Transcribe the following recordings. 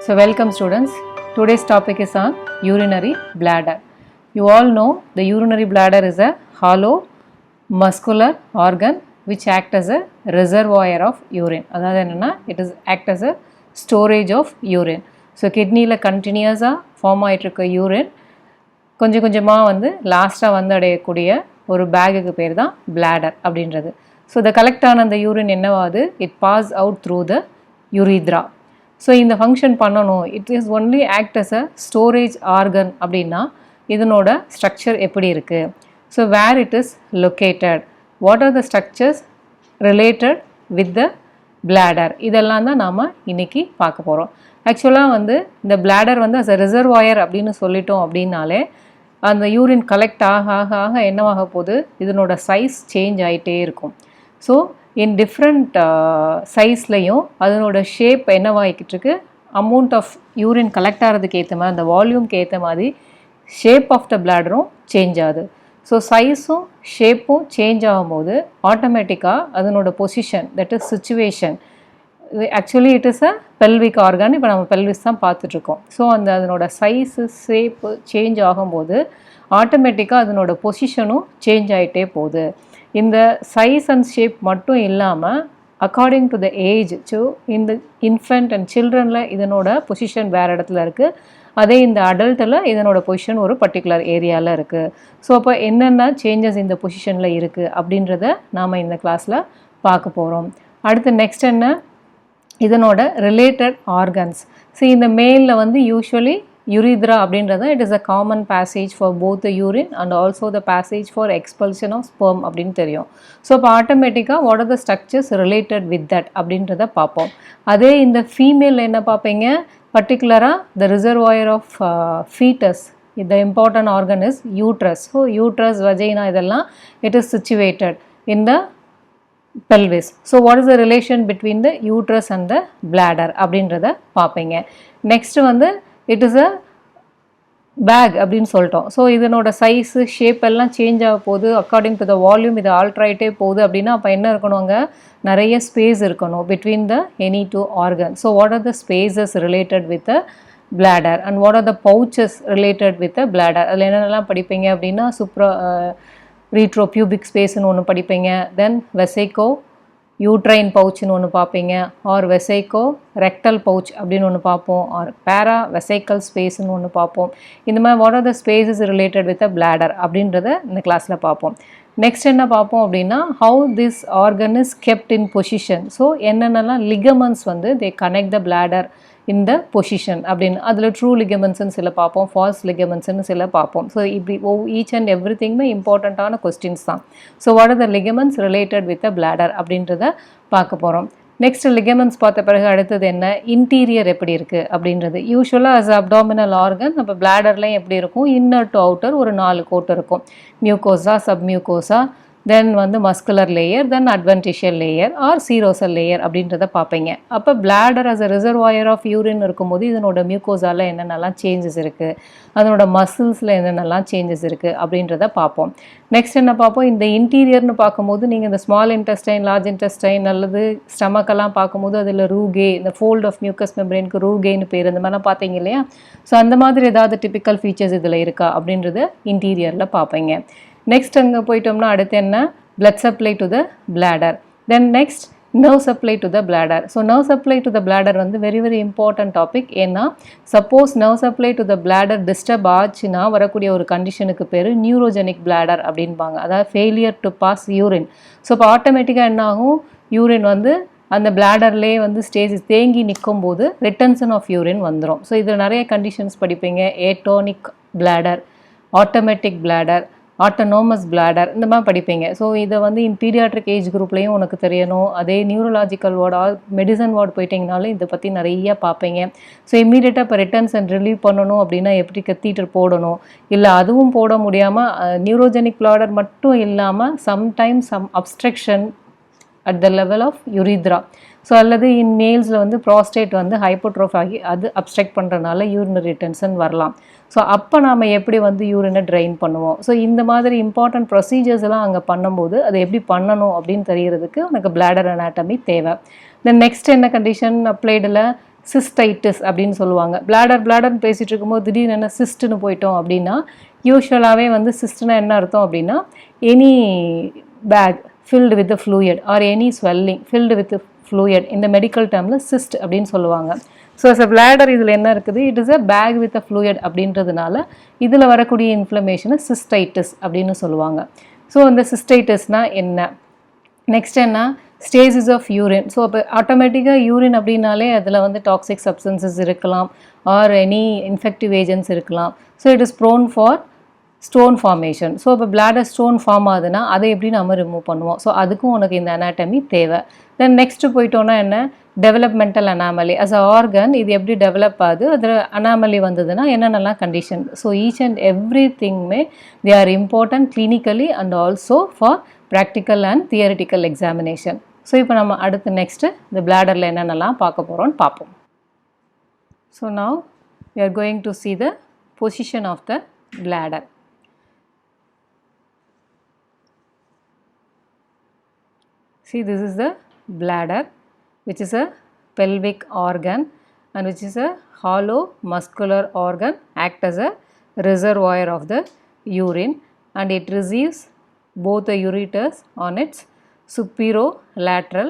So welcome students. Today's topic is on urinary bladder. You all know the urinary bladder is a hollow muscular organ which act as a reservoir of urine. அதாவது என்னன்னா it is act as a storage of urine. So kidneyல continuous-ஆ form ஆயிட்டு இருக்க urine கொஞ்சம் கொஞ்சமாக வந்து லாஸ்ட்டாக வந்து அடையக்கூடிய ஒரு பேகுக்கு பேர் தான் bladder அப்படின்றது. ஸோ the கலெக்ட் ஆன அந்த யூரின் என்னவாது it pass out through the urethra. So இந்த ஃபங்க்ஷன் பண்ணணும் it is only act as a storage organ அப்படின்னா இதனோட ஸ்ட்ரக்சர் எப்படி இருக்குது, so where it is located, what are the structures related with the bladder, இதெல்லாம் தான் நாம் இன்றைக்கி பார்க்க போகிறோம். ஆக்சுவலாக வந்து இந்த பிளாடர் வந்து அஸ் அ ரிசர்வாயர் அப்படின்னு சொல்லிட்டோம் அப்படின்னாலே அந்த யூரின் கலெக்ட் ஆக ஆக ஆக என்னவாக போகுது, இதனோட சைஸ் சேஞ்ச் ஆகிட்டே இருக்கும். ஸோ இன் டிஃப்ரெண்ட் சைஸ்லையும் அதனோட ஷேப் என்னவாகிக்கிட்டு இருக்கு, அமௌண்ட் ஆஃப் யூரின் கலெக்ட் ஆகிறதுக்கு ஏற்ற மாதிரி அந்த வால்யூம்க்கு ஏற்ற மாதிரி ஷேப் ஆஃப் த பிளாடரும் சேஞ்ச் ஆகுது. ஸோ சைஸும் ஷேப்பும் சேஞ்ச் ஆகும்போது ஆட்டோமேட்டிக்காக அதனோட position that is situation, actually it is a pelvic argon, இப்போ நம்ம பெல்விஸ் தான் பார்த்துட்ருக்கோம். ஸோ அதனோட சைஸு ஷேப்பு சேஞ்ச் ஆகும்போது ஆட்டோமேட்டிக்காக அதனோட பொசிஷனும் சேஞ்ச் ஆகிட்டே போகுது. இந்த சைஸ் அண்ட் ஷேப் மட்டும் இல்லாமல் according to the age, so இந்த இன்ஃபென்ட் அண்ட் சில்ட்ரனில் இதனோட பொசிஷன் வேறு இடத்துல இருக்குது, அதே இந்த அடல்ட்டில் இதனோட பொசிஷன் ஒரு பர்டிகுலர் ஏரியாவில் இருக்குது. ஸோ அப்போ என்னென்ன சேஞ்சஸ் இந்த பொசிஷனில் இருக்குது அப்படின்றத நாம் இந்த கிளாஸில் பார்க்க போகிறோம். அடுத்து நெக்ஸ்ட் என்ன, இதனோட ரிலேட்டட் ஆர்கன்ஸ். ஸோ இந்த மேலில் வந்து யூஸ்வலி urethra அப்படின்றது it is a common passage for both the urine and also the passage for expulsion of sperm அப்படின்னு தெரியும். ஸோ இப்போ ஆட்டோமேட்டிக்காக what are the structures related with that அப்படின்றத பார்ப்போம். அதே இந்த ஃபீமேலில் என்ன பார்ப்பீங்க, பர்டிகுலராக the reservoir of foetus, the important organ is uterus. So uterus, vagina இதெல்லாம் it is situated in the pelvis. So what is the relation between the uterus and the bladder அப்படின்றத பார்ப்பீங்க. நெக்ஸ்ட் வந்து இட் இஸ் அ பேக் அப்படின்னு சொல்லிட்டோம். So இதனோட size shape எல்லாம் change ஆக போகுது அக்கார்டிங் டு த வால்யூம், இது ஆல்ட்ராயிட்டே போகுது அப்படின்னா அப்போ என்ன இருக்கணும், அங்கே நிறைய ஸ்பேஸ் இருக்கணும் between the any two organ. So what are the spaces related with the bladder and what are the pouches related with the bladder. அதில் என்னென்னலாம் படிப்பீங்க அப்படின்னா ரீட்ரோபியூபிக் ஸ்பேஸ்னு ஒன்று படிப்பீங்க, தென் வெசைக்கோ யூட்ரைன் பவுச்னு ஒன்று பார்ப்பீங்க, ஆர் வெசைக்கோ ரெக்டல் பவுச் அப்படின்னு ஒன்று பார்ப்போம், ஆர் பேரா வெசைக்கல் ஸ்பேஸ்னு ஒன்று பார்ப்போம். இந்த மாதிரி what are the spaces related with a bladder அப்படின்றத இந்த கிளாஸில் பார்ப்போம். நெக்ஸ்ட் என்ன பார்ப்போம் அப்படின்னா how this organ is kept in position. So என்னென்னலாம் லிகமெண்ட்ஸ் வந்து தே கனெக்ட் த பிளாடர் இந்த பொசிஷன் அப்படின்னு, அதில் ட்ரூ லிகமெண்ட்ஸ்னு சில பார்ப்போம், ஃபால்ஸ் லிகமெண்ட்ஸ்னு சில பார்ப்போம். ஸோ இப்படி ஈச் அண்ட் எவ்ரி திங்குமே இம்பார்ட்டண்ட்டான கொஸ்டின்ஸ் தான். So what are the ligaments related with a bladder அப்படின்றத பார்க்க போகிறோம். நெக்ஸ்ட் லிகமெண்ட்ஸ் பார்த்த பிறகு அடுத்தது என்ன, இன்டீரியர் எப்படி இருக்குது அப்படின்றது. யூஸ்வலாக அஸ் அப்டாமினல் ஆர்கன் நம்ம பிளாடர்லையும் எப்படி இருக்கும், இன்னர் டு அவுட்டர் ஒரு 4 கோட் இருக்கும், மியூகோசா, சப்மியூகோசா, தென் வந்து muscular layer, then adventitial layer or serosal layer அப்படின்றத பார்ப்பீங்க. அப்போ bladder as a reservoir of urine இருக்கும்போது இதனோட மியூகோசாவில் என்னென்னலாம் சேஞ்சஸ் இருக்குது, அதனோட மசில்ஸில் என்னென்னலாம் சேஞ்சஸ் இருக்குது அப்படின்றத பார்ப்போம். நெக்ஸ்ட் என்ன பார்ப்போம், இந்த இன்டீரியர்னு பார்க்கும்போது நீங்கள் இந்த ஸ்மால் இன்டெஸ்டைன், லார்ஜ் இன்டெஸ்டைன் அல்லது ஸ்டமக்கெல்லாம் பார்க்கும்போது அதில் ரூகே, இந்த ஃபோல்ட் ஆஃப் மியூக்கஸ் மெம்பரேனுக்கு ரூகேன்னு பேர், இந்த மாதிரிலாம் பார்த்தீங்க இல்லையா. ஸோ அந்த மாதிரி ஏதாவது டிபிக்கல் ஃபீச்சர்ஸ் இதில் இருக்கா அப்படின்றத இன்டீரியரில் பார்ப்பீங்க. நெக்ஸ்ட் அங்கே போயிட்டோம்னா அடுத்து என்ன, blood supply to the bladder, then next nerve supply to the bladder. So nerve supply to the bladder வந்து very important topic. ஏன்னா suppose nerve supply to the bladder disturb ஆச்சுன்னா வரக்கூடிய ஒரு கண்டிஷனுக்கு பேர் நியூரோஜெனிக் bladder அப்படின்பாங்க, அதாவது failure to pass urine. So இப்போ ஆட்டோமேட்டிக்காக என்ன ஆகும், யூரின் வந்து அந்த பிளாடர்லேயே வந்து ஸ்டேஜ் தேங்கி நிற்கும் போது ரிட்டன்ஷன் ஆஃப் யூரின் வந்துடும். ஸோ இதில் நிறைய கண்டிஷன்ஸ் படிப்பீங்க, atonic bladder, automatic bladder, autonomous bladder, இந்த மாதிரி படிப்பீங்க. ஸோ இதை வந்து இன் பீடியாட்ரிக் ஏஜ் குரூப்லேயும் உனக்கு தெரியணும். அதே neurological ward or medicine ward போயிட்டிங்கனாலும் இதை பற்றி நிறைய பார்ப்பீங்க. ஸோ இம்மீடியட்டாக இப்போ ரிட்டர்ன்ஸ் அண்ட் ரிலீவ் பண்ணணும் அப்படின்னா எப்படி கத்தீட்டர் போடணும், இல்லை அதுவும் போட முடியாமல் நியூரோஜெனிக் பிளாடர் மட்டும் இல்லாமல் sometimes some obstruction at the level of urethra. So அல்லது இன் மேல்ஸில் வந்து ப்ராஸ்டேட் வந்து ஹைப்போட்ரோஃப் ஆகி அது அப்ஸ்ட்ரக்ட் பண்ணுறதுனால யூரினரி ரிட்டன்ஷன் வரலாம். ஸோ அப்போ நாம் எப்படி வந்து யூரினை ட்ரைன் பண்ணுவோம். ஸோ இந்த மாதிரி இம்பார்ட்டன்ட் ப்ரொசீஜர்ஸ் எல்லாம் அங்கே பண்ணும்போது அதை எப்படி பண்ணணும் அப்படின்னு தெரியறதுக்கு உனக்கு பிளாடர் அனாட்டமி தேவை. தென் நெக்ஸ்ட் என்ன கண்டிஷன் அப்ளைடில் சிஸ்டைட்டிஸ் அப்படின்னு சொல்லுவாங்க. பிளாடர்னு பேசிகிட்டு இருக்கும்போது திடீர்னு என்ன சிஸ்ட்னு போயிட்டோம் அப்படின்னா, யூஸ்வலாகவே வந்து சிஸ்ட்னா என்ன அர்த்தம் அப்படின்னா, any bag filled with fluid or any swelling filled with fluid, இந்த மெடிக்கல் டேர்மில் சிஸ்ட் அப்படின்னு சொல்லுவாங்க. ஸோ அஸ் அ பிளாடர் இதில் என்ன இருக்குது, it is a bag with a fluid அப்படின்றதுனால இதில் வரக்கூடிய இன்ஃப்ளமேஷனை சிஸ்டைட்டிஸ் அப்படின்னு சொல்லுவாங்க. ஸோ அந்த சிஸ்டைட்டிஸ்னால் என்ன, நெக்ஸ்ட் என்ன, ஸ்டேஜஸ் ஆஃப் யூரின். ஸோ இப்போ ஆட்டோமேட்டிக்காக யூரின் அப்படின்னாலே அதில் வந்து டாக்ஸிக் சப்ஸ்டன்சஸ் இருக்கலாம் ஆர் எனி இன்ஃபெக்டிவ் ஏஜென்ட்ஸ் இருக்கலாம். So it is prone for stone formation. So இப்போ பிளாடர் ஸ்டோன் ஃபார்ம் ஆகுதுன்னா அதை எப்படி நம்ம ரிமூவ் பண்ணுவோம். ஸோ அதுக்கும் உனக்கு இந்த அனாட்டமி தேவை. தென் நெக்ஸ்ட்டு போயிட்டோன்னா என்ன, developmental anomaly. As a organ இது எப்படி டெவலப் ஆகுது, அதில் அனாமலி வந்ததுன்னா என்னென்னலாம் condition. So each and every thing they are important clinically and also for practical and theoretical examination. So இப்போ நம்ம அடுத்து நெக்ஸ்ட்டு இந்த பிளாடரில் என்னென்னலாம் பார்க்க போகிறோன்னு பார்ப்போம். So now we are going to see the position of the bladder. See, this is the bladder, which is a pelvic organ and which is a hollow muscular organ, act as a reservoir of the urine, and it receives both the ureters on its superolateral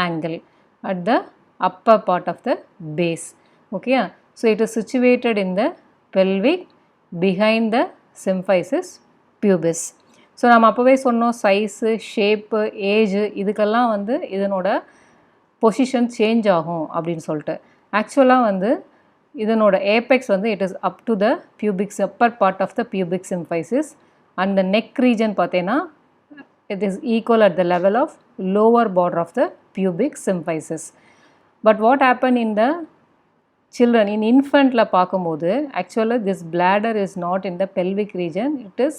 angle at the upper part of the base. Okay, so it is situated in the pelvic behind the symphysis pubis. So நம்ம அப்போவே சொன்னோம் size, shape, age இதுக்கெல்லாம் வந்து இதனோட position change ஆகும் அப்படின்னு சொல்லிட்டு. ஆக்சுவலாக வந்து இதனோட ஏபெக்ஸ் வந்து it is up to the pubis upper part of the pubic symphysis. அந்த நெக் ரீஜன் பார்த்தீங்கன்னா it is equal at the level of lower border of the pubic symphysis. But what happen in the children, in infantல பார்க்கும்போது actually this bladder is not in the pelvic region, it is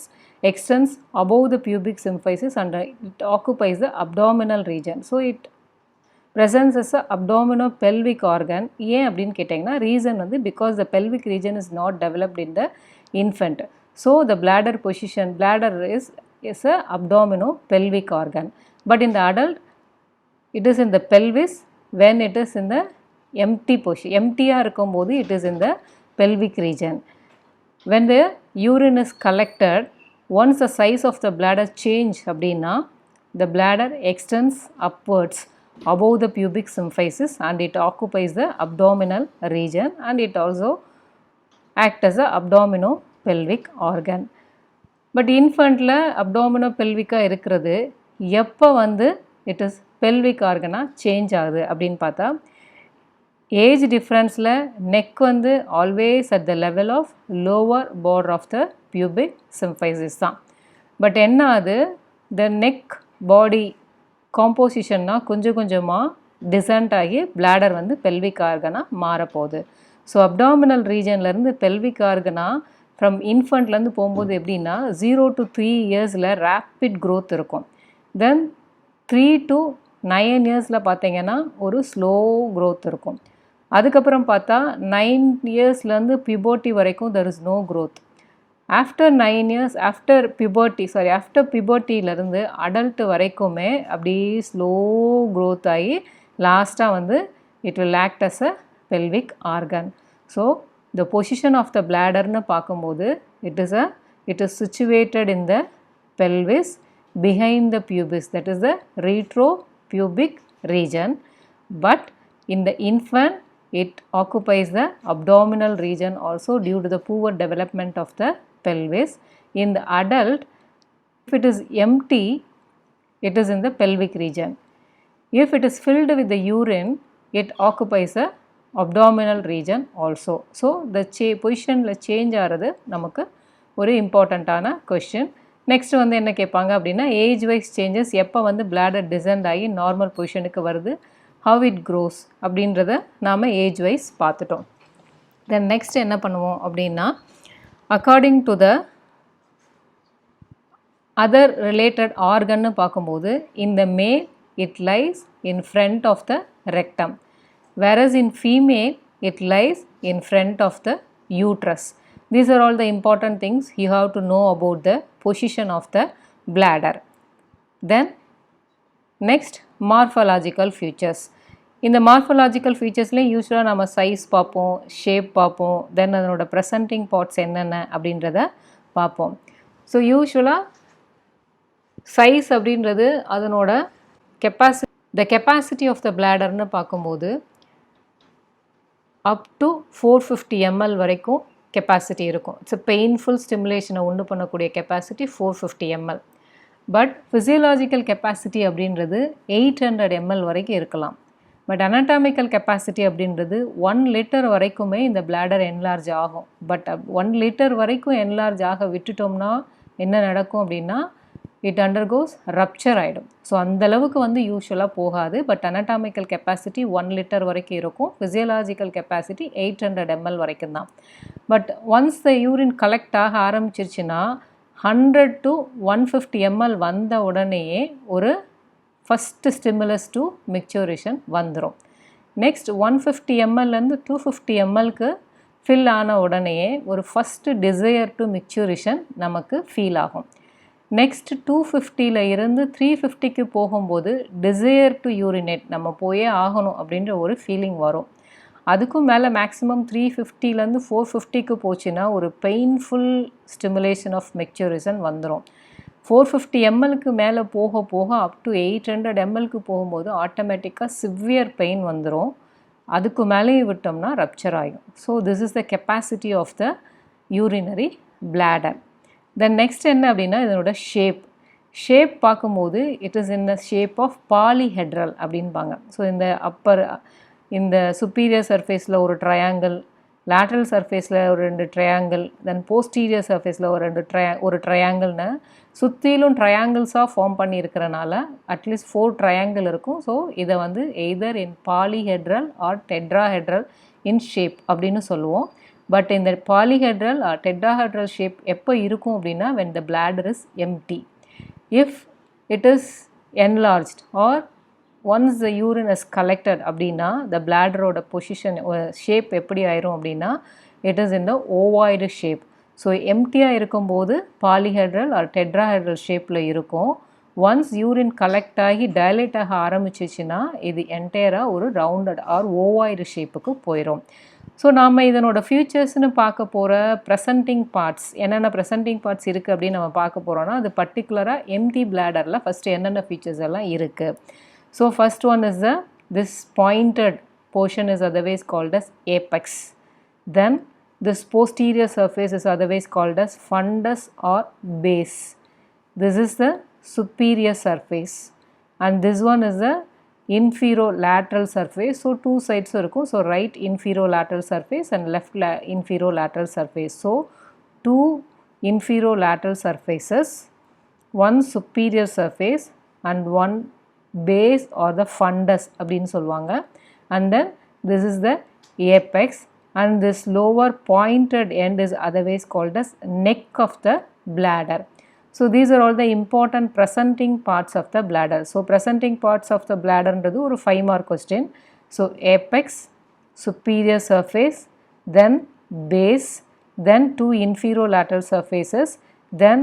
extends above the pubic symphysis and it occupies the abdominal region. So it presents as a abdominopelvic organ. ஏன் அப்படின்னு கேட்டிங்கன்னா reason வந்து because the pelvic region is not developed in the infant. So the bladder position, bladder is a abdominopelvic organ. But in the adult it is in the pelvis when it is in the empty position. எம்டியாக இருக்கும்போது it is in the pelvic region. When the urine is collected, once the size of the bladder change அப்படின்னா the bladder extends upwards above the pubic symphysis and it occupies the abdominal region and it also act as a abdominopelvic organ. But இன்ஃபண்ட்டில் அப்டாமினோபெல்விக்காக இருக்கிறது எப்போ வந்து it is pelvic ஆர்கனாக change ஆகுது அப்படின்னு பார்த்தா ஏஜ் டிஃப்ரென்ஸில் நெக் வந்து always at the level of lower border of the pubic symphysis தான். பட் என்ன அது த நெக் பாடி காம்போசிஷன்னா கொஞ்சம் கொஞ்சமாக டிசன்ட் ஆகி பிளாடர் வந்து பெல்விக் ஆர்கனாக மாறப்போகுது. ஸோ அப்டாமினல் ரீஜன்லேருந்து பெல்விக் ஆர்கனாக ஃப்ரம் இன்ஃபண்ட்லேருந்து போகும்போது எப்படின்னா 0 to 3 இயர்ஸில் ரேப்பிட் க்ரோத் இருக்கும். தென் 3 to 9 இயர்ஸில் பார்த்தீங்கன்னா ஒரு ஸ்லோ க்ரோத் இருக்கும். அதுக்கப்புறம் பார்த்தா 9 இயர்ஸ்லேருந்து பியூபர்ட்டி வரைக்கும் there is no growth. After 9 years after பியூபர்ட்டியிலேருந்து அடல்ட் வரைக்குமே அப்படியே ஸ்லோ க்ரோத் ஆகி லாஸ்ட்டாக வந்து it will act as a pelvic organ. So the position of the bladder னு பார்க்கும்போது it is situated in the pelvis behind the pubis, that is the retropubic region. But in the infant it occupies the abdominal region also due to the poor development of the pelvis. In the adult, if it is empty, it is in the pelvic region. If it is filled with the urine, it occupies a abdominal region also. So the பொசிஷனில் change ஆகிறது நமக்கு ஒரு இம்பார்ட்டண்ட்டான question. Next வந்து என்ன கேட்பாங்க அப்படின்னா age wise changes எப்போ வந்து பிளாடர் டிசன்ட் ஆகி நார்மல் பொசிஷனுக்கு வருது, ஹவ் இட் க்ரோஸ் அப்படின்றத நாம் ஏஜ் வைஸ் பார்த்துட்டோம். தென் நெக்ஸ்ட் என்ன பண்ணுவோம் அப்படின்னா according to the other related ஆர்கன்னு பார்க்கும்போது இந்த male it lies in front of the rectum, whereas in female it lies in front of the uterus. These are all the important things you have to know about the position of the bladder. Then next morphological features. இந்த morphological ஃபீச்சர்ஸ்லேயும் யூஸ்வலாக நம்ம size பார்ப்போம், shape பார்ப்போம், தென் அதனோட presenting parts என்னென்ன அப்படின்றத பார்ப்போம். So யூஸ்வலாக சைஸ் அப்படின்றது அதனோட த கெப்பாசிட்டி ஆஃப் த பிளாடர்னு பார்க்கும்போது அப் டு 450 ml வரைக்கும் கெப்பாசிட்டி இருக்கும். இட்ஸ் அ பெயின்ஃபுல் ஸ்டிமுலேஷனை உண்டு பண்ணக்கூடிய capacity 450 ml. But physiological capacity அப்படின்றது 800 ml வரைக்கும் இருக்கலாம். பட் அனாட்டாமிக்கல் கெப்பாசிட்டி அப்படின்றது 1 லிட்டர் வரைக்குமே இந்த பிளாடர் என்லார்ஜ் ஆகும். பட் 1 லிட்டர் வரைக்கும் என்லார்ஜ் ஆக விட்டுட்டோம்னா என்ன நடக்கும் அப்படின்னா இட் அண்டர்கோஸ் ரப்சர் ஆகிடும். ஸோ அந்தளவுக்கு வந்து யூஸ்வலாக போகாது. பட் அனாட்டாமிக்கல் கெப்பாசிட்டி 1 லிட்டர் வரைக்கும் இருக்கும். ஃபிசியலாஜிக்கல் கெப்பாசிட்டி 800 ml வரைக்கும் தான். But once the urine collect ஆக ஆரம்பிச்சிருச்சுன்னா 100 to 150 ml வந்த உடனேயே ஒரு ஃபஸ்ட்டு ஸ்டிமுலஸ் டு மெச்சூரேஷன் வந்துடும். நெக்ஸ்ட் 150 mlலேருந்து 250 mlக்கு ஃபில் ஆன உடனேயே ஒரு ஃபஸ்ட்டு டிசையர் டு மெச்சூரேஷன் நமக்கு ஃபீல் ஆகும். நெக்ஸ்ட் 250ல் இருந்து 350க்கு போகும்போது டிசையர் டு யூரினேட், நம்ம போயே ஆகணும் அப்படின்ற ஒரு ஃபீலிங் வரும். அதுக்கும் மேலே மேக்ஸிமம் 350லேருந்து 450க்கு போச்சுன்னா ஒரு பெயின்ஃபுல் ஸ்டிமுலேஷன் ஆஃப் மெச்சூரேஷன் வந்துடும். 450 mlக்கு மேலே போக போக அப் டு 800 mlக்கு போகும்போது ஆட்டோமேட்டிக்காக சிவியர் பெயின் வந்துடும். அதுக்கு மேலேயே விட்டோம்னா ரப்சர் ஆகும். So this is the capacity of the urinary bladder. Then next என்ன அப்படின்னா இதனோட ஷேப் பார்க்கும்போது it is in the shape of polyhedral அப்படின்பாங்க. ஸோ இந்த சுப்பீரியர் சர்ஃபேஸில் ஒரு ட்ரையாங்கிள், லேட்ரல் சர்ஃபேஸில் ஒரு 2 ட்ரையாங்கிள், தென் போஸ்டீரியர் சர்ஃபேஸில் ஒரு ட்ரையாங்கிள்னு சுற்றிலும் ட்ரையாங்கிள்ஸாக ஃபார்ம் பண்ணியிருக்கிறனால அட்லீஸ்ட் 4 ட்ரையாங்கிள் இருக்கும். ஸோ இதை வந்து either in polyhedral or tetrahedral in shape அப்படின்னு சொல்லுவோம். பட் இந்த பாலிஹெட்ரல் ஆர் டெட்ராஹெட்ரல் ஷேப் எப்போ இருக்கும் அப்படின்னா when the bladder is empty. If it is enlarged or once the urine is collected அப்படின்னா the bladder-ஓட பொசிஷன் ஷேப் எப்படி ஆயிரும் அப்படின்னா it is in the ovoid shape. So எம்டியாக இருக்கும்போது பாலிஹெட்ரல் ஆர் டெட்ராஹெட்ரல் ஷேப்பில் இருக்கும். ஒன்ஸ் யூரின் கலெக்ட் ஆகி dilate ஆக ஆரம்பிச்சிச்சுன்னா இது என்டையராக ஒரு ரவுண்டட் ஆர் ஓவாய்டு ஷேப்புக்கு போயிடும். ஸோ நாம் இதனோட ஃபியூச்சர்ஸ்னு பார்க்க போகிற ப்ரெசன்டிங் பார்ட்ஸ் என்னென்ன ப்ரெசன்டிங் பார்ட்ஸ் இருக்குது அப்படின்னு நம்ம பார்க்க போகிறோன்னா அது பர்டிகுலராக எம்டி பிளாடரில் ஃபஸ்ட்டு என்னென்ன ஃபீச்சர்ஸ் எல்லாம் இருக்குது. So first one is this pointed portion is otherwise called as apex. Then this posterior surface is otherwise called as fundus or base. This is the superior surface and this one is the inferolateral surface. So two sides இருக்கும். So right inferolateral surface and left inferolateral surface. So two inferolateral surfaces, one superior surface and one base or the fundus அப்படின்னு சொல்லுவாங்க. And then this is the apex and this lower pointed end is otherwise called as neck of the bladder. So these are all the important presenting parts of the bladder. So presenting parts of the bladder ன்றது ஒரு 5 mark question. So apex, superior surface, then base, then two inferolateral surfaces, then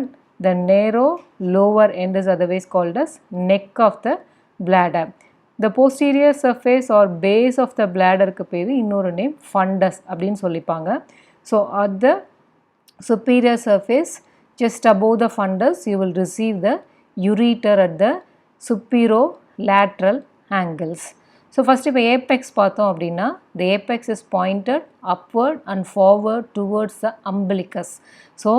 the narrow lower end is otherwise called as neck of the bladder. The posterior surface or base of the bladder க்கு பேரு இன்னொரு name fundus அப்படின்னு சொல்லிப்பாங்க. So at the superior surface just above the fundus you will receive the ureter at the superolateral angles. So first இப்போ apex பார்த்தோம் அப்படின்னா the apex is pointed upward and forward towards the umbilicus. So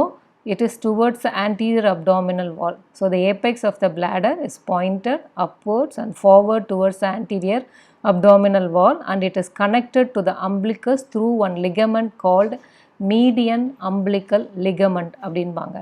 it is towards the anterior abdominal wall. So the apex of the bladder is pointed upwards and forward towards the anterior abdominal wall and it is connected to the umbilicus through one ligament called median umbilical ligament அப்படின்பாங்க.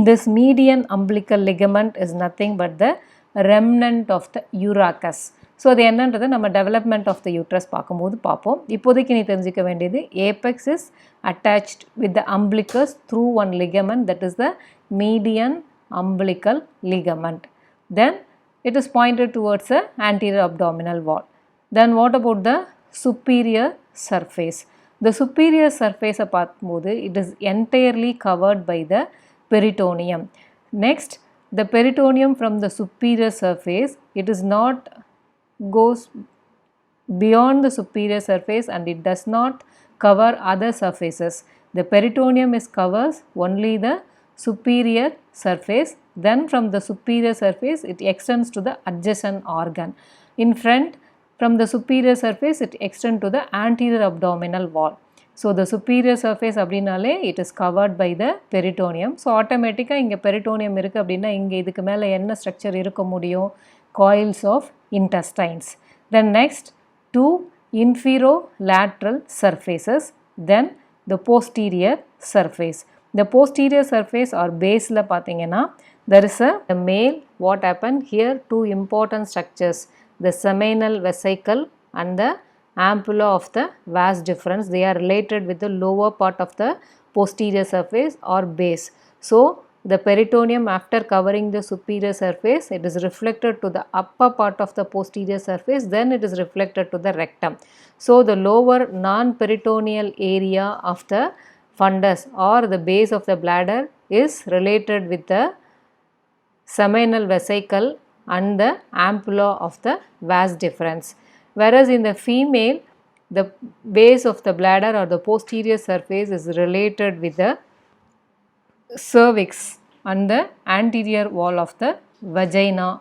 This median umbilical ligament is nothing but the remnant of the urachus. So அது என்னன்றது நம்ம development of the uterus பார்க்கும்போது பார்ப்போம். இப்போதைக்கு நீ தெரிஞ்சிக்க வேண்டியது apex is attached with the umbilicus through one ligament that is the median umbilical ligament. Then it is pointed towards a anterior abdominal wall. Then what about the superior surface? The superior சர்ஃபேஸை பார்க்கும்போது it is entirely covered by the peritoneum. Next the peritoneum from the superior surface it is not goes beyond the superior surface and it does not cover other surfaces. The peritoneum is covers only the superior surface, then from the superior surface it extends to the adjacent organ. In front, from the superior surface it extends to the anterior abdominal wall. So the superior surface அப்படினாலே it is covered by the peritoneum. So automatic இங்க peritoneum இருக்கு அப்படினா இங்க இதுக்கு மேல என்ன structure இருக்க முடியும்? Coils of intestines. Then next, two inferolateral surfaces, then the posterior surface. The posterior surface or base la pathina, there is a male. What happened here? Two important structures, the seminal vesicle and the ampulla of the vas deferens. They are related with the lower part of the posterior surface or base. So the peritoneum, after covering the superior surface, it is reflected to the upper part of the posterior surface, then it is reflected to the rectum. So the lower non-peritoneal area of the fundus or the base of the bladder is related with the seminal vesicle and the ampulla of the vas deferens. Whereas in the female, the base of the bladder or the posterior surface is related with the cervix and the anterior wall of the vagina.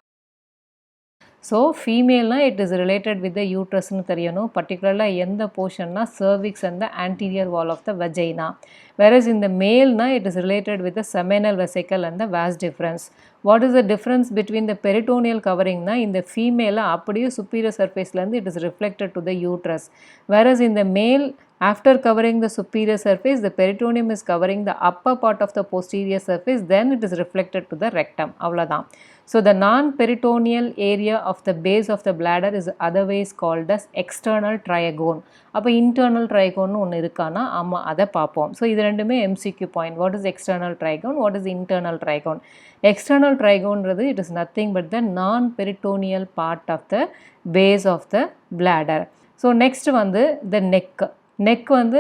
So female na it is related with the uterus nu theriyano, particularly endha portion na cervix and the anterior wall of the vagina. Whereas in the male na it is related with the seminal vesicle and the vas deferens. What is the difference between the peritoneal covering na? In the female அப்படியே superior surface la it is reflected to the uterus, whereas in the male, after covering the superior surface, the peritoneum is covering the upper part of the posterior surface, then it is reflected to the rectum. Avladhan. So the non-peritoneal area of the base of the bladder is otherwise called as external trigone. அப்போ internal trigone ஒன்று இருக்கானா? ஆமா, அதை பார்ப்போம். So இது ரெண்டுமே MCQ point. What is external trigone? What is internal trigone? External trigone றது it is nothing but the non-peritoneal part of the base of the bladder. So next வந்து the neck. Neck வந்து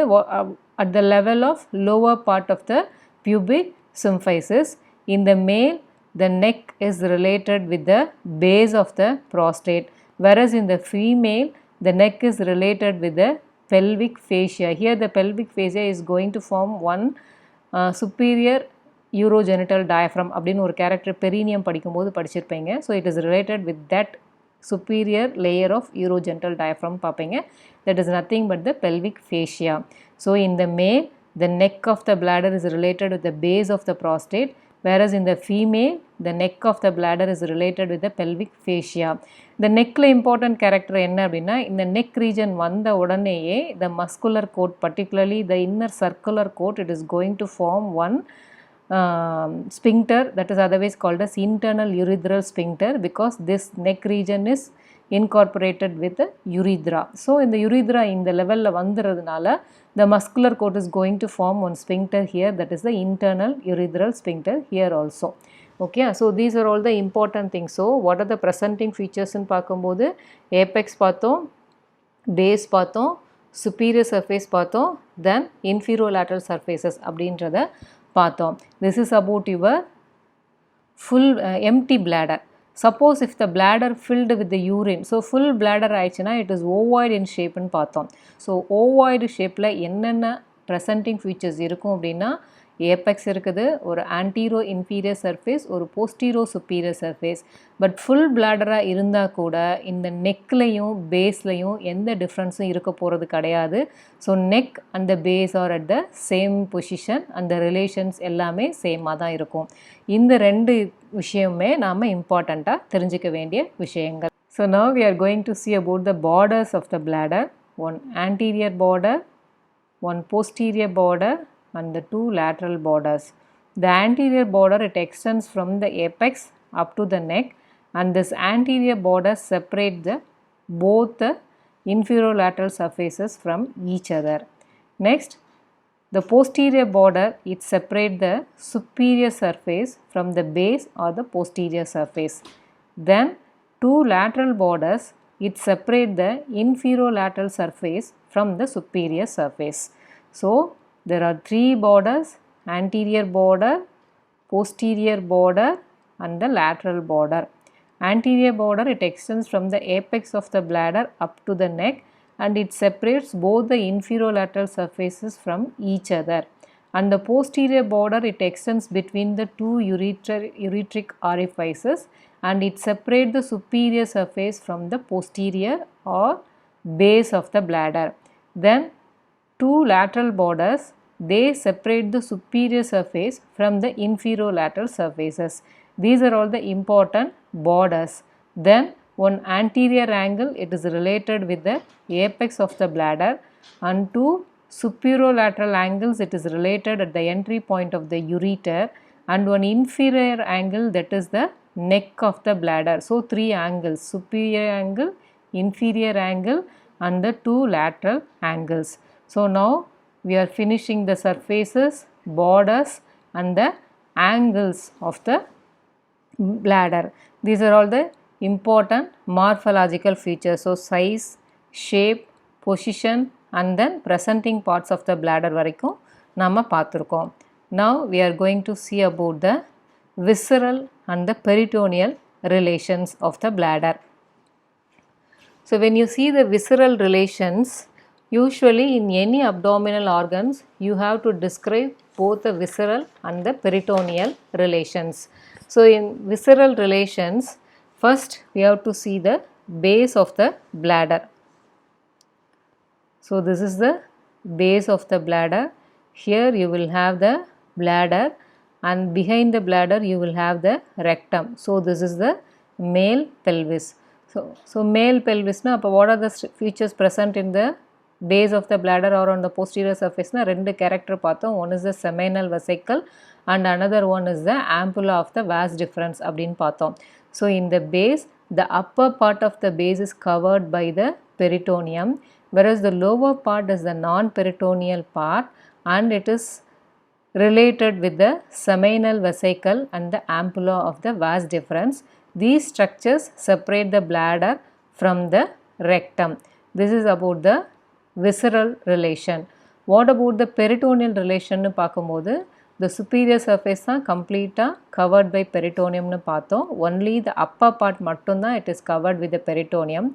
at the level of lower part of the pubic symphysis. In the male, the neck is related with the base of the prostate, whereas in the female, the neck is related with the pelvic fascia. Here the pelvic fascia is going to form one superior urogenital diaphragm அப்படின்னு ஒரு character perineum படிக்கும்போது படிச்சிருப்பீங்க. So it is related with that superior layer of urogenital diaphragm பார்ப்பீங்க. That is nothing but the pelvic fascia. So in the male, the neck of the bladder is related with the base of the prostate, whereas in the female, the neck of the bladder is related with the pelvic fascia. The neckல important character என்ன அப்படின்னா, இந்த neck region வந்த உடனேயே the muscular coat, particularly the inner circular coat, it is going to form one sphincter that is otherwise called as internal urethral sphincter, because this neck region is incorporated with the urethra. So in the urethra in the level la vandiradunala, the muscular coat is going to form one sphincter here, that is the internal urethral sphincter here also. Okay, so these are all the important things. So what are the presenting features in பார்க்கும்போது apex பார்த்தோம், base பார்த்தோம், superior surface பார்த்தோம், then inferolateral surfaces அப்படின்றத பார்த்தோம். This is about your full empty bladder. Suppose if the bladder filled with the urine, so full bladder ஆயிடுச்சுன்னா it is ovoid in shape ன்னு பார்த்தோம். So ovoid shapeல என்னென்ன presenting features இருக்கும் அப்படின்னா, apex இருக்குது, ஒரு anterior inferior surface, ஒரு posterior superior surface. But full bladder இருந்தால் கூட இந்த நெக்லையும் பேஸ்லையும் எந்த டிஃப்ரென்ஸும் இருக்க போகிறது கிடையாது. So neck and the base are at the same position and the relations எல்லாமே சேமாக தான் இருக்கும். இந்த ரெண்டு விஷயமே நாம் இம்பார்ட்டண்ட்டாக தெரிஞ்சிக்க வேண்டிய விஷயங்கள். So now we are going to see about the borders of the bladder. One anterior border, one posterior border and the two lateral borders. The anterior border, it extends from the apex up to the neck, and this anterior border separate the both the inferolateral surfaces from each other. Next, the posterior border, it separate the superior surface from the base or the posterior surface. Then two lateral borders, it separate the inferolateral surface from the superior surface. So there are three borders: anterior border, posterior border and the lateral border. Anterior border, it extends from the apex of the bladder up to the neck, and it separates both the inferolateral surfaces from each other. And the posterior border, it extends between the two ureteric orifices, and it separates the superior surface from the posterior or base of the bladder. Then two lateral borders, they separate the superior surface from the inferolateral surfaces. These are all the important borders. Then one anterior angle, it is related with the apex of the bladder, and two superolateral angles, it is related at the entry point of the ureter, and one inferior angle, that is the neck of the bladder. So three angles: superior angle, inferior angle, and the two lateral angles. So now we are finishing the surfaces, borders, and the angles of the bladder. These are all the important morphological features. So size, shape, position, and then presenting parts of the bladder வரைக்கும் நாம பார்த்திருக்கோம். Now we are going to see about the visceral and the peritoneal relations of the bladder. So when you see the visceral relations, usually in any abdominal organs, you have to describe both the visceral and the peritoneal relations. So in visceral relations, first we have to see the base of the bladder. So this is the base of the bladder. Here you will have the bladder, and behind the bladder you will have the rectum. So this is the male pelvis. So male pelvis na, what are the features present in the base of the bladder or on the posterior surface na? Rendu character பார்த்தோம். One is the seminal vesicle and another one is the ampulla of the vas deferens அப்படினு பார்த்தோம். So in the base, the upper part of the base is covered by the peritoneum, whereas the lower part is the non-peritoneal part, and it is related with the seminal vesicle and the ampulla of the vas deferens. These structures separate the bladder from the rectum. This is about the visceral relation. What about the peritoneal relation னு பார்க்கும்போது, the superior surface தான் completely covered by peritoneum னு பார்த்தோம். Only the upper part மட்டும் தான் it is covered with the peritoneum.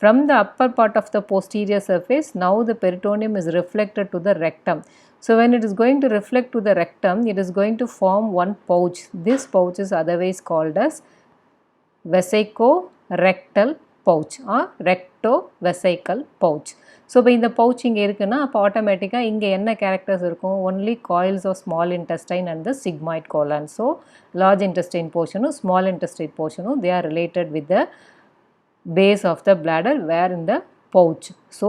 From the upper part of the posterior surface, now the peritoneum is reflected to the rectum. So when it is going to reflect to the rectum, it is going to form one pouch. This pouch is otherwise called as vesicorectal pouch or rectovesical pouch. So இப்போ இந்த pouch இங்கே இருக்குன்னா, அப்போ ஆட்டோமேட்டிக்காக இங்கே என்ன characters இருக்கும்? only coils of small intestine and the sigmoid colon. So large intestine portion, small intestine portion, they are related with the base of the bladder, where in the pouch. So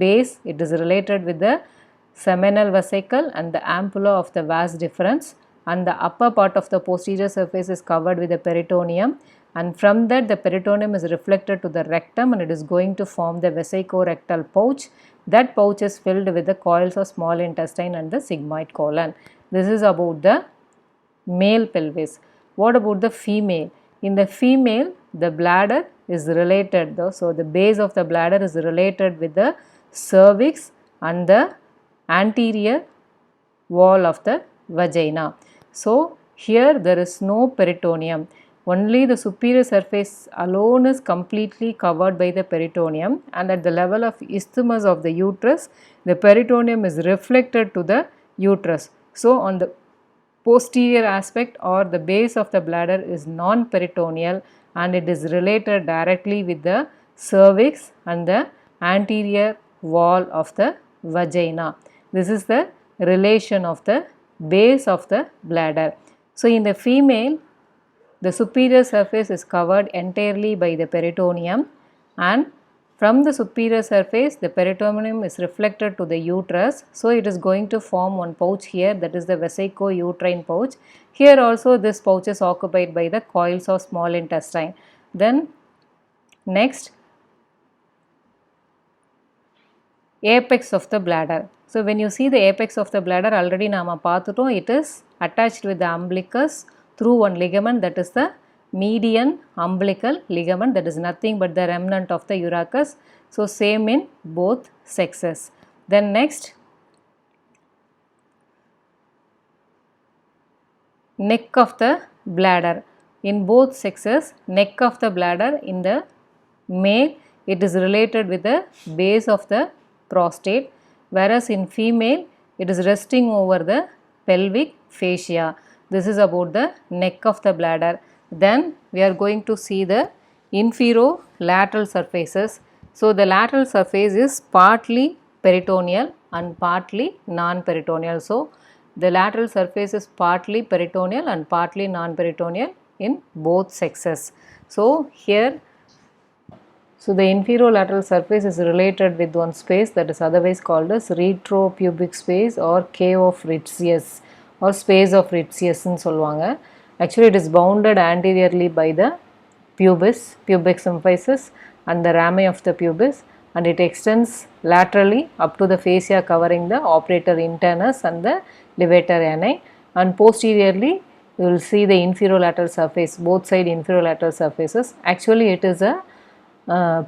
base, it is related with the seminal vesicle and the ampulla of the vas deferens, and the upper part of the posterior surface is covered with the peritoneum, and from that the peritoneum is reflected to the rectum, and it is going to form the vesicorectal pouch. That pouch is filled with the coils of small intestine and the sigmoid colon. This is about the male pelvis. What about the female? In the female, the bladder is related though. So the base of the bladder is related with the cervix and the anterior wall of the vagina. So here there is no peritoneum. Only the superior surface alone is completely covered by the peritoneum, and at the level of isthmus of the uterus, the peritoneum is reflected to the uterus. So on the posterior aspect or the base of the bladder is non-peritoneal, and it is related directly with the cervix and the anterior wall of the vagina. This is the relation of the base of the bladder. So in the female, the superior surface is covered entirely by the peritoneum, and from the superior surface the peritoneum is reflected to the uterus. So it is going to form one pouch here, that is the vesicouterine pouch. Here also this pouch is occupied by the coils of small intestine. Then next, apex of the bladder. So when you see the apex of the bladder, already நாம பார்த்துட்டோம், it is attached with the umbilicus through one ligament, that is the median umbilical ligament, that is nothing but the remnant of the urachus. So same in both sexes. Then next, neck of the bladder. In both sexes, neck of the bladder in the male, it is related with the base of the prostate, whereas in female, it is resting over the pelvic fascia. This is about the neck of the bladder. Then we are going to see the inferolateral surfaces. So the lateral surface is partly peritoneal and partly non-peritoneal. So the lateral surface is partly peritoneal and partly non-peritoneal in both sexes. So here, so the inferolateral surface is related with one space that is otherwise called as retropubic space or cave of Ritzius or space of Ritzius ன்னு சொல்லுவாங்க. Actually it is bounded anteriorly by the pubis, pubic symphysis and the rami of the pubis, and it extends laterally up to the fascia covering the operator internus and the levator ani, and posteriorly you will see the inferolateral surface, both side inferolateral surfaces. Actually it is a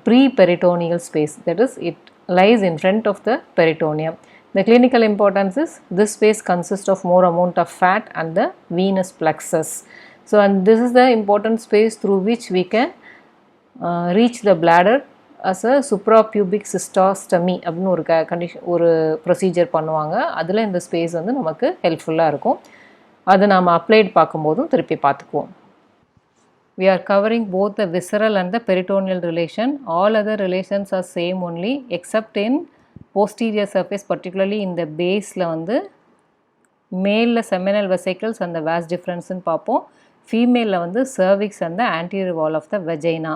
pre-peritoneal space, that is it lies in front of the peritoneum. The clinical importance is this space consists of more amount of fat and the venous plexus. So and this is the important space through which we can reach the bladder as a suprapubic cystostomy அப்படினு ஒரு condition ஒரு procedure பண்ணுவாங்க. அதில் இந்த space வந்து நமக்கு ஹெல்ப்ஃபுல்லாக இருக்கும். அதை நாம் அப்ளைட் பார்க்கும்போதும் திருப்பி பார்த்துக்குவோம். We are covering both the visceral and the peritoneal relation. All other relations are same only except in posterior surface, particularly in the base la வந்து male seminal vesicles and the vas deferens ன்னு பார்ப்போம். Female la வந்து cervix and the anterior wall of the vagina.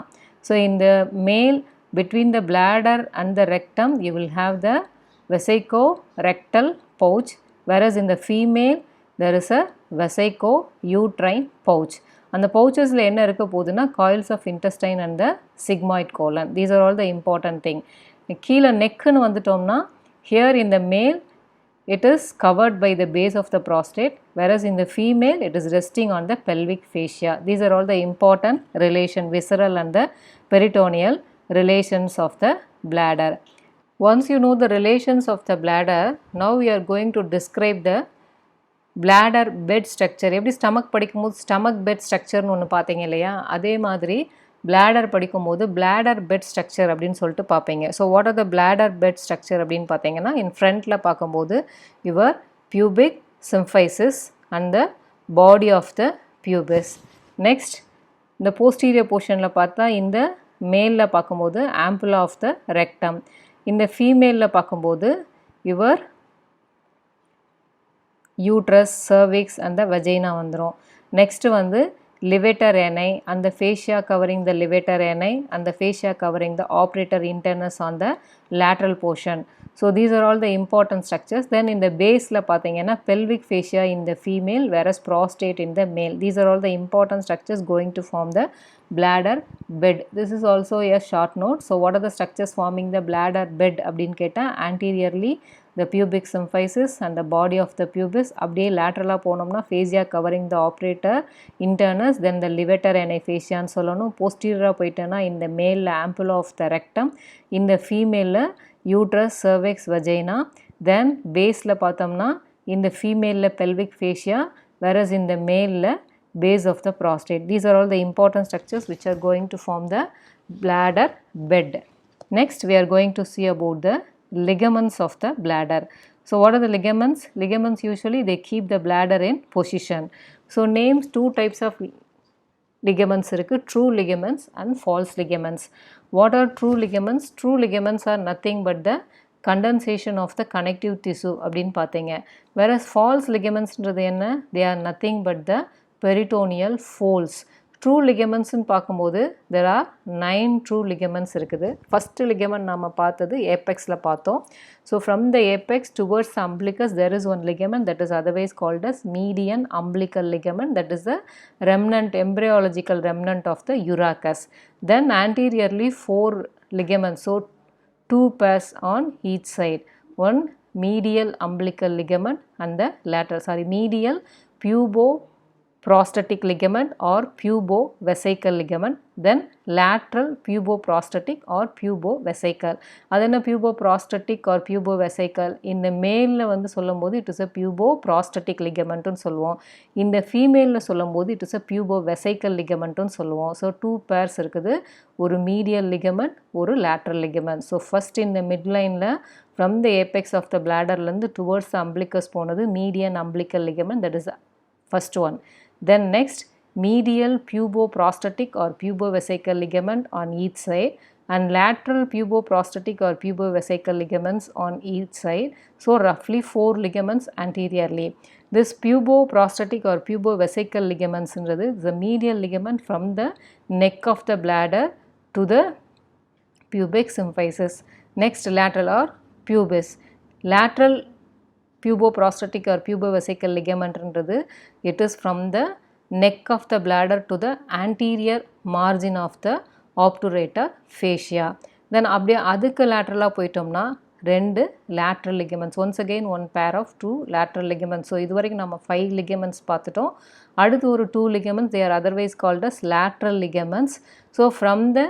So in the male, between the bladder and the rectum you will have the vesicorectal pouch, whereas in the female there is a vesicouterine pouch. அந்த pouchesல என்ன இருக்க போகுதுன்னா coils of intestine and the sigmoid colon. These are all the important thing. கீழே நெக்குன்னு வந்துட்டோம்னா here in the male it is covered by the base of the prostate, whereas in the female it is resting on the pelvic fascia. These are all the important relation, visceral and the peritoneal relations of the bladder. Once you know the relations of the bladder, now we are going to describe the bladder bed structure. எப்படி stomach படிக்கும்போது stomach bed ஸ்ட்ரக்சர்னு ஒன்று பார்த்தீங்க இல்லையா, அதே மாதிரி bladder படிக்கும்போது bladder bed structure அப்படின்னு சொல்லிட்டு பார்ப்பீங்க. So what are the bladder bed structure அப்படின்னு பார்த்தீங்கன்னா, இன் ஃப்ரண்ட்டில் பார்க்கும்போது your pubic symphysis and the body of the pubis. Next இந்த போஸ்டீரியர் போர்ஷனில் பார்த்தா இந்த மேலில் பார்க்கும்போது ampulla of the rectum, இந்த ஃபீமேலில் பார்க்கும்போது your uterus, cervix and the vagina வந்துடும். நெக்ஸ்ட் வந்து levator ani and the fascia covering the levator ani and the fascia covering the operator internus on the lateral portion. So these are all the important structures. Then in the base la pathina pelvic fascia in the female, whereas prostate in the male. These are all the important structures going to form the bladder bed. This is also a short note. So what are the structures forming the bladder bed அப்படினு கேட்டா, anteriorly the pubic symphysis and the body of the pubis, அப்படியே laterally போனோம்னா fascia covering the operator internus, then the levator ani fascia ன்னு சொல்லணும். posterior போயிட்டேனா in the male ampulla of the rectum, in the female uterus, cervix, vagina. then base la பார்த்தோம்னா in the female pelvic fascia, whereas in the male base of the prostate. These are all the important structures which are going to form the bladder bed. Next we are going to see about the ligaments of the bladder. So what are the ligaments? Ligaments usually they keep the bladder in position. So names two types of ligaments irukku, true ligaments and false ligaments. What are true ligaments? True ligaments are nothing but the condensation of the connective tissue அப்படினு பார்த்தீங்க. Whereas false ligaments ன்றது என்ன? They are nothing but the peritoneal folds. True ligaments ன்னு பார்க்கும்போது there are 9 true ligaments இருக்குது. First ligament நாம பார்த்தது apexல பார்த்தோம். So from the apex towards the umbilicus there is one ligament that is otherwise called as median umbilical ligament, that is the remnant, embryological remnant of the urachus. Then anteriorly 4 ligaments, so 2 pairs on each side. One medial umbilical ligament and the lateral, medial pubo puboprostatic ligament or pubovesical ligament, then lateral puboprostatic or pubovesical. அது என்ன puboprostatic or pubovesical? இந்த மேலில் வந்து சொல்லும்போது it is a puboprostatic ligament ன்னு சொல்லுவோம். இந்த ஃபீமேலில் சொல்லும்போது it is a pubovesical ligament ன்னு சொல்லுவோம். ஸோ 2 pairs இருக்குது, ஒரு medial ligament, ஒரு lateral ligament. ஸோ first இந்த midlineல from the apex of the bladderலேருந்து towards the umbilicus போனது median umbilical ligament, that is first one. Then next medial puboprostatic or pubovesical ligament on each side and lateral puboprostatic or pubovesical ligaments on each side. So roughly 4 ligaments anteriorly. This puboprostatic or pubovesical ligaments is the medial ligament from the neck of the bladder to the pubic symphysis. Next lateral or pubis. Lateral puboprostatic or pubovesical ligament என்றது it is from the neck of the bladder to the anterior margin of the obturator fascia. Then அப்படியே அதுக்கு லேட்டரலாக போயிட்டோம்னா 2 lateral ligaments. Once again one pair of 2 lateral ligaments. So இது வரைக்கும் நம்ம 5 ligaments பார்த்துட்டோம். அடுத்து ஒரு 2 ligaments, they are otherwise called as lateral ligaments. So from the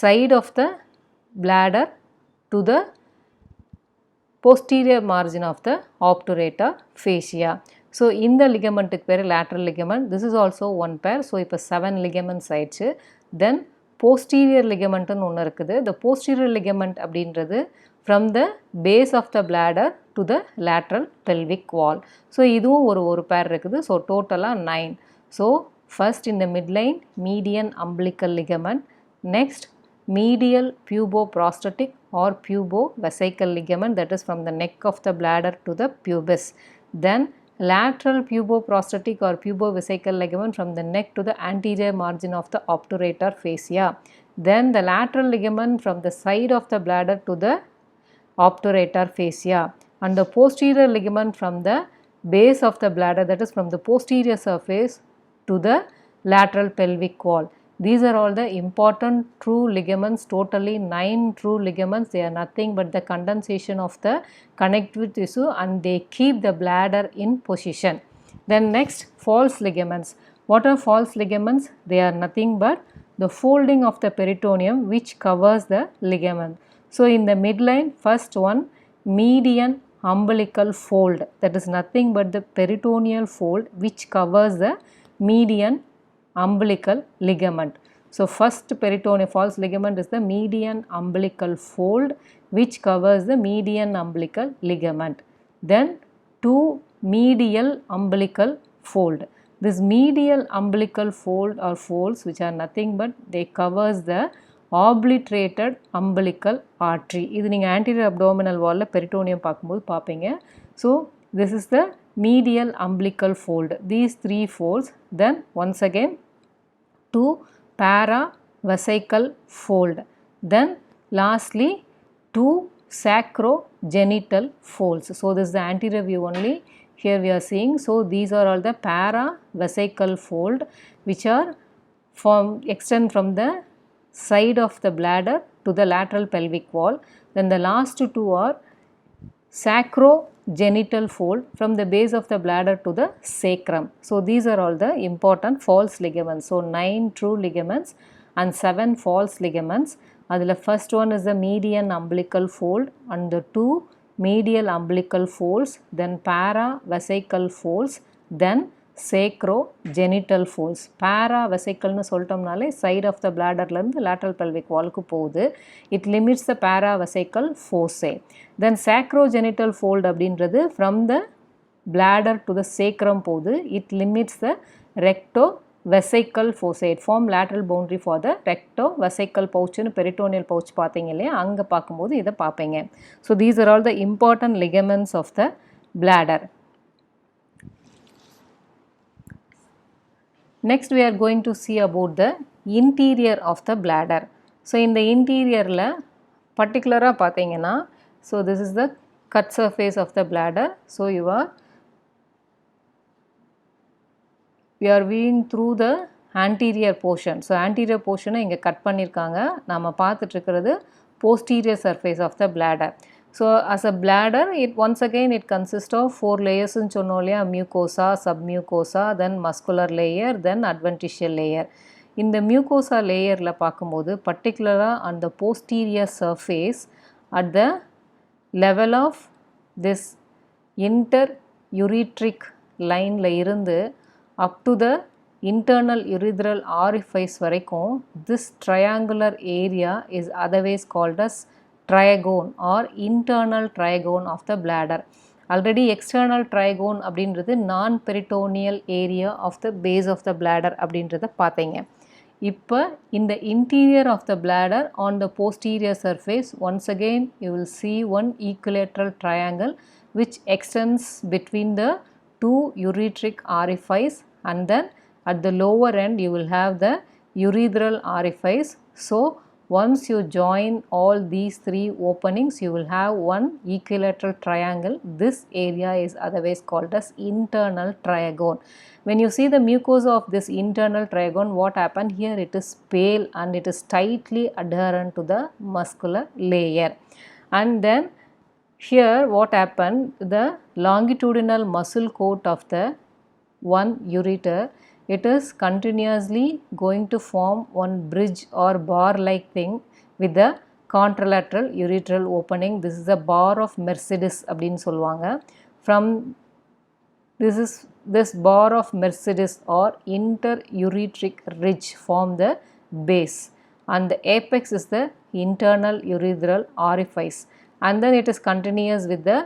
side of the bladder to the posterior margin of the obturator fascia. So இந்த லிகமெண்ட்டுக்கு பேர் lateral ligament. This is also one pair. So இப்போ 7 ligaments ஆயிடுச்சு. Then posterior ligament ன்னு ஒன்று இருக்குது. The posterior ligament அப்படின்றது from the base of the bladder to the lateral pelvic wall. So இதுவும் ஒரு pair இருக்குது. So டோட்டலாக 9. So first in the midline median umbilical ligament. Next medial puboprostatic or pubovesical ligament, that is from the neck of the bladder to the pubis. Then lateral puboprostatic or pubovesical ligament from the neck to the anterior margin of the obturator fascia. Then the lateral ligament from the side of the bladder to the obturator fascia, and the posterior ligament from the base of the bladder, that is from the posterior surface to the lateral pelvic wall. These are all the important true ligaments, totally 9 true ligaments. They are nothing but the condensation of the connective tissue and they keep the bladder in position. Then next false ligaments. What are false ligaments? They are nothing but the folding of the peritoneum which covers the ligament. So in the midline, first one median umbilical fold, that is nothing but the peritoneal fold which covers the median umbilical ligament. So first peritoneal false ligament is the median umbilical fold which covers the median umbilical ligament. Then 2 medial umbilical fold. This medial umbilical fold or folds which are nothing but they covers the obliterated umbilical artery. இது நீங்க anterior abdominal wall peritoneum பார்க்கும்போது பார்ப்பீங்க. So this is the medial umbilical fold. These 3 folds. Then once again 2 paravesical fold. Then lastly 2 sacrogenital folds. So this is the anterior view only. Here we are seeing. So these are all the paravesical fold which are extend from the side of the bladder to the lateral pelvic wall. Then the last 2 are sacrogenital fold from the base of the bladder to the sacrum. So these are all the important false ligaments. So 9 true ligaments and 7 false ligaments. The first one is the median umbilical fold and the 2 medial umbilical folds, then paravesical folds, then sacrogenital folds. Paravesical nu soltomnale side of the bladder lende lateral pelvic wall ku pogudu. It limits the paravesical foci. Then sacrogenital fold அப்படின்றது from the bladder to the sacrum போகுது. It limits the rectovesical foci. It form lateral boundary for the rectovesical pouch னு peritoneal pouch பார்த்தீங்க இல்லையா, அங்கே பார்க்கும்போது இதை பார்ப்பீங்க. So these are all the important ligaments of the bladder. Next we are going to see about the interior of the bladder. So in the interior la particular பார்த்தீங்கன்னா, so this is the cut surface of the bladder. So we are viewing through the anterior portion. So anterior portion இங்கே cut பண்ணியிருக்காங்க. நாம் பார்த்துட்டு இருக்கிறது posterior surface of the bladder. So as a bladder, it once again it consists of 4 layers in சொன்னோம் mucosa, submucosa, then muscular layer, then adventitial layer. In the mucosa layer la பார்க்கும்போது particularly on the posterior surface at the level of this interurethric line la இருந்து up to the internal urethral orifice வரைக்கும் this triangular area is otherwise called as triagone or internal triagone of the bladder. Already external triagone அப்படின்றது non-peritoneal area of the base of the bladder அப்படின்றத பார்த்தீங்க. இப்போ in the interior of the bladder on the posterior surface, once again you will see one equilateral triangle which extends between the two urethric orifice, and then at the lower end you will have the urethral orifice. So once you join all these three openings, you will have one equilateral triangle. This area is otherwise called as internal triagone. When you see the mucosa of this internal triagone, what happened here? It is pale and it is tightly adherent to the muscular layer. And then here what happened? The longitudinal muscle coat of the one ureter, it is continuously going to form one bridge or bar like thing with the contralateral urethral opening. This is the bar of Mercedes அப்படினு சொல்வாங்க. From this bar of Mercedes or interurethric ridge form the base, and the apex is the internal urethral orifice, and then it is continuous with the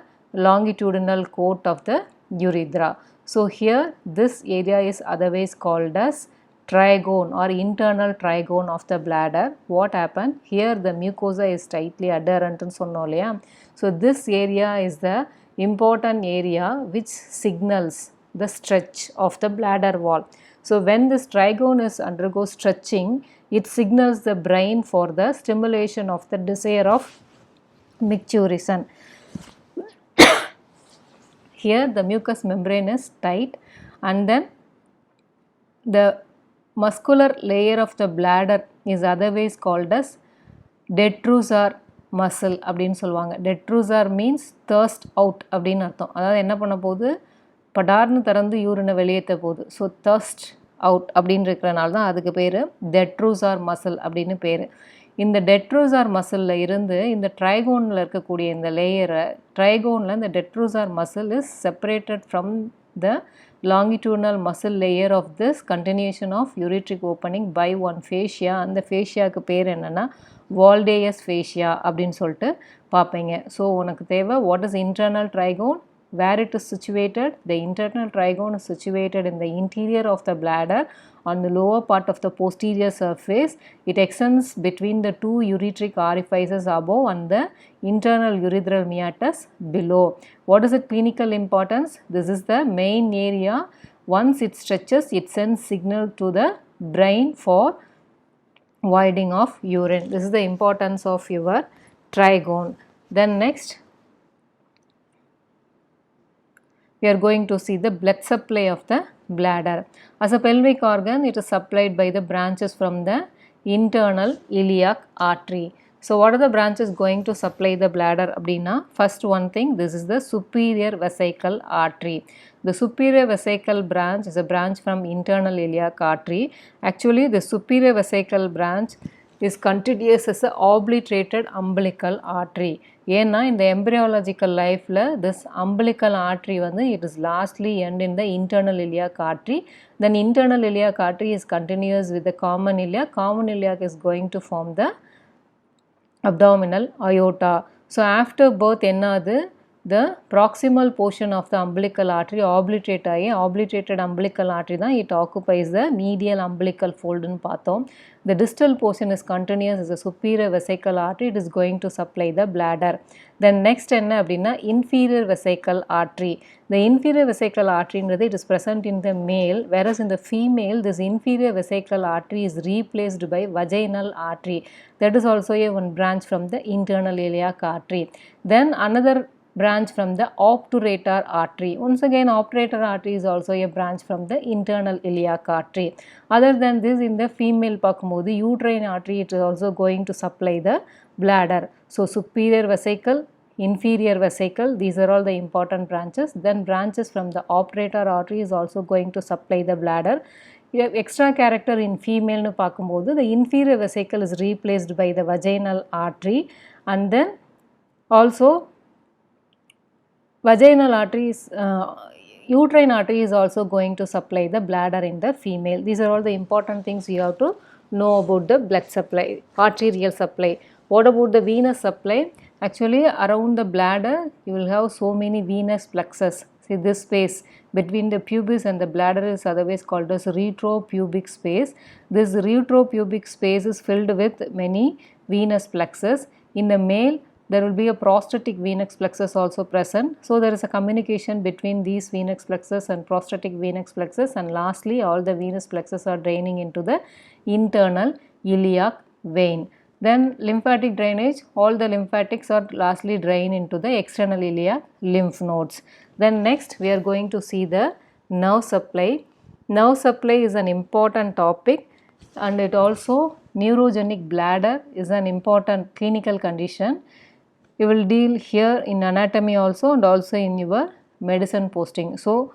longitudinal coat of the urethra. So here this area is otherwise called as triagone or internal triagone of the bladder. What happened? Here the mucosa is tightly adherent ன்னு சொன்னோம் இல்லையா. So this area is the important area which signals the stretch of the bladder wall. So when this trigone is undergoes stretching, it signals the brain for the stimulation of the desire of micturition. Here the mucous membrane is tight, and then the muscular layer of the bladder is otherwise called as detrusor muscle அப்படினு சொல்வாங்க. detrusor means thirst out அப்படினு அர்த்தம். அதாவது என்ன பண்ண போகுது, படார்னு திறந்து யூரினை வெளியேற்ற போகுது. ஸோ thirst out அப்படின்னு இருக்கிறனால தான் அதுக்கு பேர் detrusor muscle அப்படின்னு பேர். இந்த detrusor muscle இருந்து இந்த ட்ரைகோனில் இருக்கக்கூடிய இந்த லேயரை, ட்ரைகோனில் இந்த detrusor muscle is separated from the longitudinal muscle layer of this continuation of urethric opening by one fascia. அந்த fasciaக்கு பேர் என்னன்னா Waldeus fascia அப்படின்னு சொல்லிட்டு பார்ப்பீங்க. ஸோ உனக்கு தேவை what is internal trigone, where it is situated. The internal trigone is situated in the interior of the bladder on the lower part of the posterior surface. It extends between the two urethric orifices above and the internal urethral meatus below. What is its clinical importance? This is the main area. Once it stretches, it sends signal to the brain for voiding of urine. This is the importance of your trigone. Then next we are going to see the blood supply of the bladder. As a pelvic organ, it is supplied by the branches from the internal iliac artery. So what are the branches going to supply the bladder அப்படின்னா, first one thing, this is the superior vesical artery. The superior vesical branch is a branch from internal iliac artery. Actually the superior vesical branch is continuous as a obliterated umbilical artery. ஏன்னா இந்த embryological lifeல this umbilical artery வந்து it is lastly end in the internal iliac artery. Then internal iliac artery is continuous with the common iliac. Common iliac is going to form the abdominal aorta. So after birth என்னது, the proximal portion of the umbilical artery obliterate ஆகி, obliterated umbilical artery தான் it occupies the medial umbilical fold ன்னு பார்த்தோம். The distal portion is continuous as a superior vesical artery. It is going to supply the bladder. Then next என்ன அப்படின்னா inferior vesical artery. The inferior vesical artery ன்றது it is present in the male, whereas in the female this inferior vesical artery is replaced by vaginal artery. That is also a one branch from the internal iliac artery. Then another branch from the obturator artery. Once again obturator artery is also a branch from the internal iliac artery. Other than this, in the female பார்க்கும்போது uterine artery it is also going to supply the bladder. So superior vesical, inferior vesicle. These are all the important branches. Then branches from the operator artery is also going to supply the bladder. Extra character in female nu paakumbodhu, the inferior vesicle is replaced by the vaginal artery, and then also vaginal artery is uterine artery is also going to supply the bladder in the female. These are all the important things you have to know about the blood supply, arterial supply. What about the venous supply? Actually, around the bladder you will have so many venous plexus. See, this space between the pubis and the bladder is otherwise called as retropubic space. This retropubic space is filled with many venous plexus. In the male, there will be a prostatic venous plexus also present. So there is a communication between these venous plexus and prostatic venous plexus, and lastly all the venous plexus are draining into the internal iliac vein. Then lymphatic drainage, all the lymphatics are lastly drain into the external iliac lymph nodes. Then next we are going to see the nerve supply. Nerve supply is an important topic, and it also neurogenic bladder is an important clinical condition. You will deal here in anatomy also and also in your medicine posting. So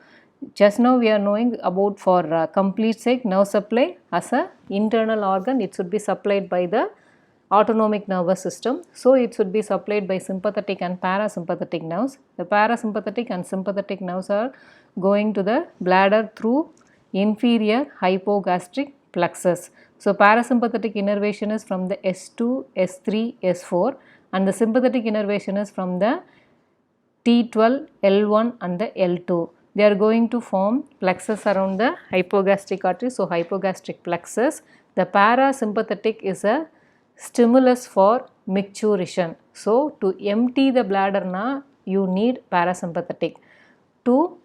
just now we are knowing about for complete sake nerve supply as a internal organ. It should be supplied by the autonomic nervous system. So it should be supplied by sympathetic and parasympathetic nerves. The parasympathetic and sympathetic nerves are going to the bladder through inferior hypogastric plexus. So parasympathetic innervation is from the S2, S3, S4, and the sympathetic innervation is from the T12, L1 and the L2. They are going to form plexus around the hypogastric artery. So hypogastric plexus. The parasympathetic is a stimulus for micturition. So to empty the bladder na you need parasympathetic. To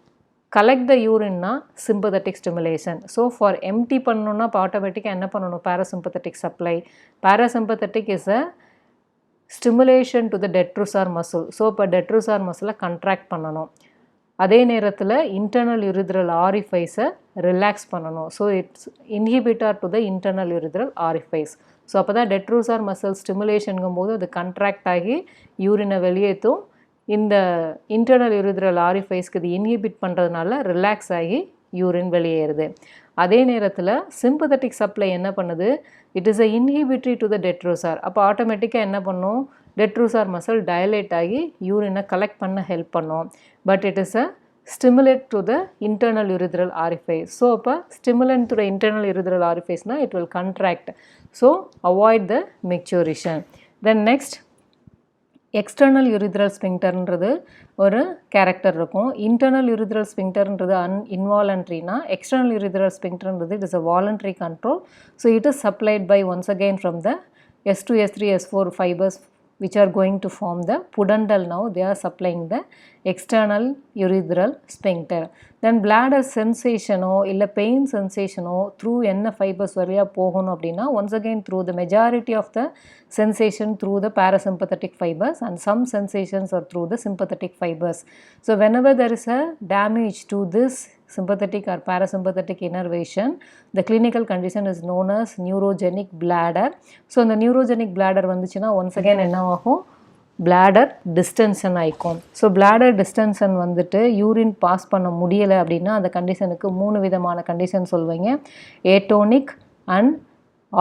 collect the urine na sympathetic stimulation. So for empty pannona automatic enna pannanum, parasympathetic supply. Parasympathetic is a stimulation to the detrusor muscle. So இப்போ detrusor muscle contract பண்ணணும். அதே நேரத்தில் internal urethral orifice relax பண்ணணும். So it's inhibitor to the internal urethral orifice. So அப்போ தான் detrusor muscle stimulation போது அது contract ஆகி யூரினை வெளியேற்றும். இந்த internal urethral orificeக்கு இது inhibit பண்ணுறதுனால relax ஆகி யூரின் வெளியேறுது. அதே நேரத்தில் sympathetic supply என்ன பண்ணுது? It is a inhibitory to the detrusor. அப்போ ஆட்டோமேட்டிக்காக என்ன பண்ணும்? detrusor muscle dilate ஆகி யூரினை கலெக்ட் பண்ண ஹெல்ப் பண்ணும். But it is a stimulant to the internal urethral orifice. So அப்போ stimulant to the internal urethral orifice na it will contract. So avoid the micturition. Then next, external urethral sphincterன்றது ஒரு character இருக்கும். internal urethral sphincterன்றது involuntary na, external urethral sphincterன்றது it is a voluntary control. So it is supplied by once again from the S2, S3, S4 fibers which are going to form the pudendal nerve. They are supplying the external urethral sphincter. Then bladder sensation illa pain sensation through enna fibers valiya போகணும் அப்படினா once again through the majority of the sensation through the parasympathetic fibers, and some sensations are through the sympathetic fibers. So whenever there is a damage to this sympathetic or parasympathetic innervation, the clinical condition is known as neurogenic bladder. So the neurogenic bladder வந்துச்சுனா once again என்ன ஆகும்? bladder distension ஆயிக்கும். So bladder distension வந்துட்டு urine pass பண்ண முடியலை அப்படின்னா அந்த கண்டிஷனுக்கு 3 விதமான கண்டிஷன் சொல்வீங்க. Atonic and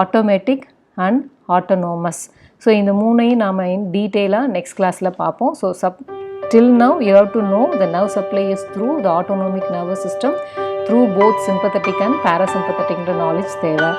automatic and autonomous. So இந்த மூணையும் நாம் டீட்டெயிலாக நெக்ஸ்ட் கிளாஸில் பார்ப்போம். So till now you have to know the nerve supply is through the autonomic nervous system, through both sympathetic and parasympathetic knowledge தேவை.